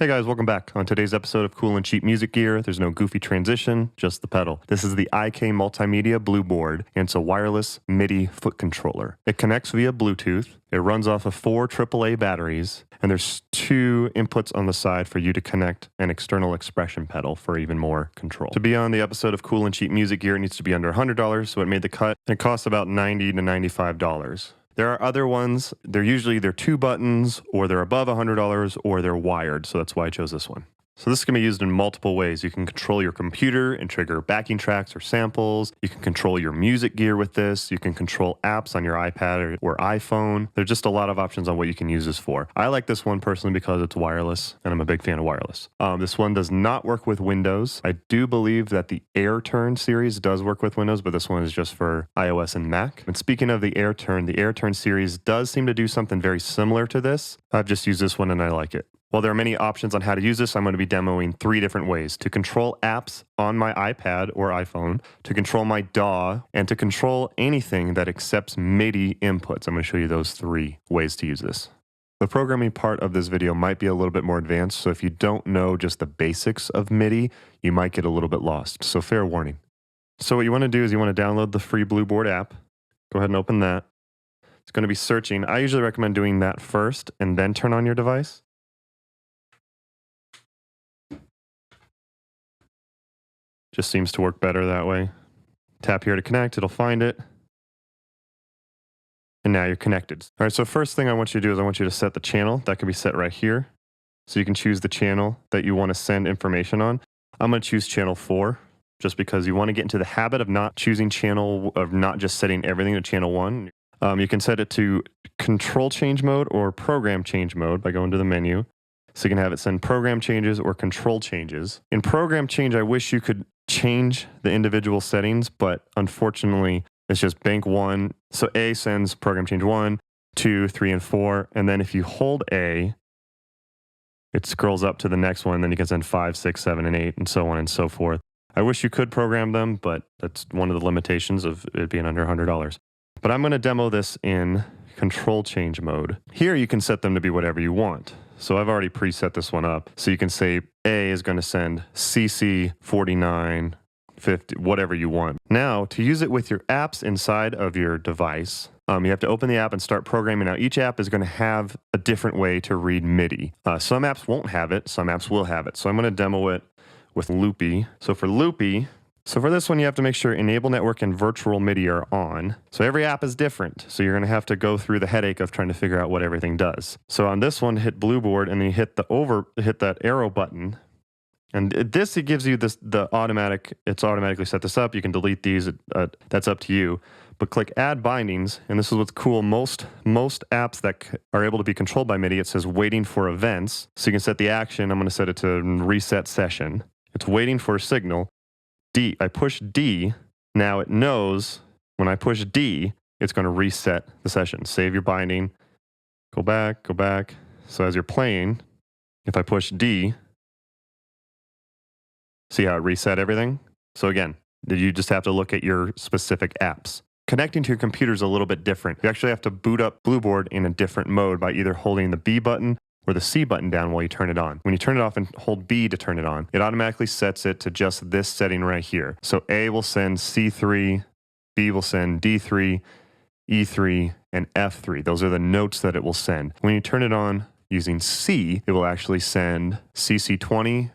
Hey guys, welcome back. On today's episode of Cool and Cheap Music Gear, there's no goofy transition, just the pedal. This is the IKMultimedia Blueboard, and it's a wireless MIDI foot controller. It connects via Bluetooth, it runs off of 4 AAA batteries, and there's 2 inputs on the side for you to connect an external expression pedal for even more control. To be on the episode of Cool and Cheap Music Gear, it needs to be under $100, so it made the cut. It costs about $90 to $95. There are other ones, they're 2 buttons, or they're above $100, or they're wired, so that's why I chose this one. So this can be used in multiple ways. You can control your computer and trigger backing tracks or samples. You can control your music gear with this. You can control apps on your iPad or iPhone. There's just a lot of options on what you can use this for. I like this one personally because it's wireless, and I'm a big fan of wireless. This one does not work with Windows. I do believe that the AirTurn series does work with Windows, but this one is just for iOS and Mac. And speaking of the AirTurn series does seem to do something very similar to this. I've just used this one and I like it. While there are many options on how to use this, I'm going to be demoing 3 different ways. To control apps on my iPad or iPhone, to control my DAW, and to control anything that accepts MIDI inputs. I'm going to show you those 3 ways to use this. The programming part of this video might be a little bit more advanced, so if you don't know just the basics of MIDI, you might get a little bit lost, so fair warning. So what you want to do is you want to download the free Blueboard app. Go ahead and open that. It's going to be searching. I usually recommend doing that first and then turn on your device. Just seems to work better that way. Tap here to connect, it'll find it. And now you're connected. All right, so first thing I want you to do is I want you to set the channel. That can be set right here. So you can choose the channel that you want to send information on. I'm going to choose channel 4, just because you want to get into the habit of not choosing channel, of not just setting everything to channel 1. You can set it to control change mode or program change mode by going to the menu. So you can have it send program changes or control changes. In program change, I wish you could change the individual settings, but unfortunately, it's just bank 1. So A sends program change 1, 2, 3, and 4. And then if you hold A, it scrolls up to the next one. Then you can send 5, 6, 7, and 8, and so on and so forth. I wish you could program them, but that's one of the limitations of it being under $100. But I'm going to demo this in control change mode. Here you can set them to be whatever you want. So I've already preset this one up. So you can say A is going to send CC 49, 50, whatever you want. Now, to use it with your apps inside of your device, you have to open the app and start programming. Now, each app is going to have a different way to read MIDI. Some apps won't have it. Some apps will have it. So I'm going to demo it with Loopy. So for this one, you have to make sure Enable Network and Virtual MIDI are on. So every app is different. So you're going to have to go through the headache of trying to figure out what everything does. So on this one, hit Blueboard, and then you hit that arrow button. And it gives you it's automatically set this up. You can delete these. That's up to you. But click Add Bindings, and this is what's cool. Most apps that are able to be controlled by MIDI, it says waiting for events. So you can set the action. I'm going to set it to reset session. It's waiting for a signal. D, I push D, now it knows when I push D, it's going to reset the session. Save your binding, go back. So as you're playing, if I push D, see how it reset everything? So again, you just have to look at your specific apps. Connecting to your computer is a little bit different. You actually have to boot up Blueboard in a different mode by either holding the B button or the C button down while you turn it on. When you turn it off and hold B to turn it on, it automatically sets it to just this setting right here. So A will send C3, B will send D3, E3, and F3. Those are the notes that it will send. When you turn it on using C, it will actually send CC20,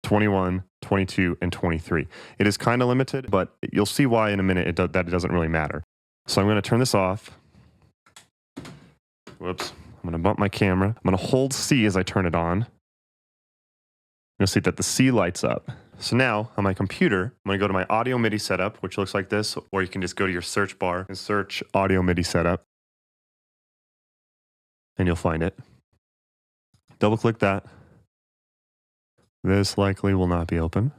21, 22, and 23. It is kind of limited, but you'll see why in a minute that it doesn't really matter. So I'm going to turn this off. Whoops. I'm going to bump my camera. I'm going to hold C as I turn it on. You'll see that the C lights up. So now, on my computer, I'm going to go to my audio MIDI setup, which looks like this, or you can just go to your search bar and search audio MIDI setup, and you'll find it. Double-click that. This likely will not be open.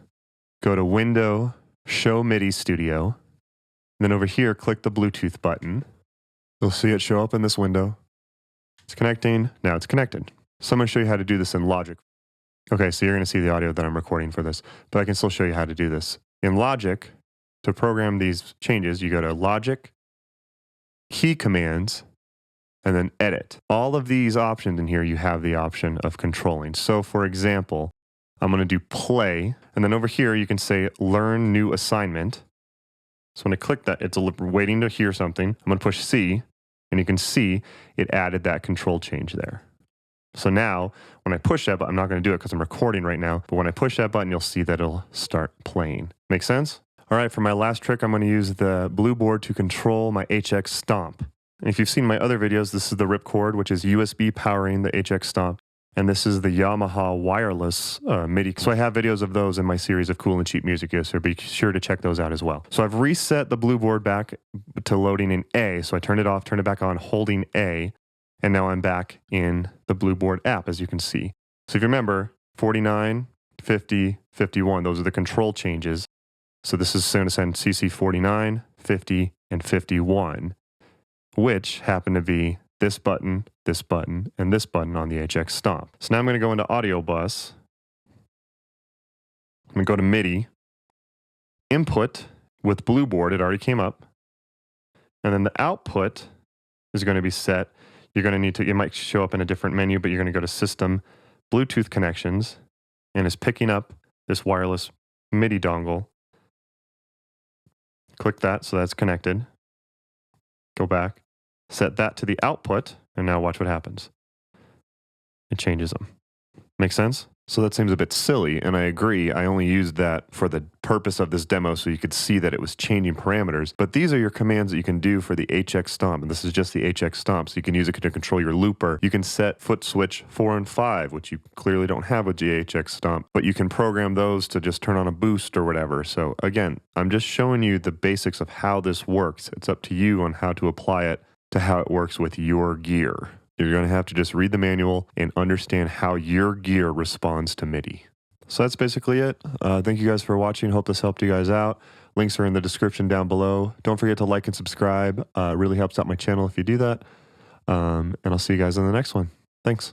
Go to Window, Show MIDI Studio. Then over here, click the Bluetooth button. You'll see it show up in this window. It's connecting. Now it's connected. So I'm going to show you how to do this in Logic. Okay, so you're going to see the audio that I'm recording for this, but I can still show you how to do this. In Logic, to program these changes, you go to Logic, Key Commands, and then edit. All of these options in here, you have the option of controlling. So for example, I'm going to do play, and then over here you can say learn new assignment. So when I click that, it's waiting to hear something. I'm going to push C, and you can see it added that control change there. So now when I push that button, I'm not going to do it because I'm recording right now, but when I push that button, you'll see that it'll start playing. Make sense? All right, for my last trick, I'm going to use the Blueboard to control my HX Stomp. And if you've seen my other videos, this is the RIPCORD, which is USB powering the HX Stomp. And this is the YAMAHA wireless MIDI. So I have videos of those in my series of cool and cheap music videos, so be sure to check those out as well. So I've reset the Blueboard back to loading in A. So I turned it off, turned it back on, holding A. And now I'm back in the Blueboard app, as you can see. So if you remember, 49, 50, 51, those are the control changes. So this is going to send CC 49, 50, and 51, which happen to be this button, and this button on the HX Stomp. So now I'm going to go into Audio Bus. I'm going to go to MIDI. Input with Blueboard, it already came up. And then the output is going to be set. You're going to need to, it might show up in a different menu, but you're going to go to System, Bluetooth Connections, and it's picking up this wireless MIDI dongle. Click that, so that's connected. Go back, set that to the output, and now watch what happens. It changes them. Make sense? So that seems a bit silly, and I agree. I only used that for the purpose of this demo so you could see that it was changing parameters. But these are your commands that you can do for the HX Stomp, and this is just the HX Stomp, so you can use it to control your looper. You can set foot switch 4 and 5, which you clearly don't have with the HX Stomp, but you can program those to just turn on a boost or whatever. So again, I'm just showing you the basics of how this works. It's up to you on how to apply it to how it works with your gear. You're going to have to just read the manual and understand how your gear responds to MIDI. So that's basically it. Thank you guys for watching. Hope this helped you guys out. Links are in the description down below. Don't forget to like and subscribe. It really helps out my channel if you do that. And I'll see you guys in the next one. Thanks.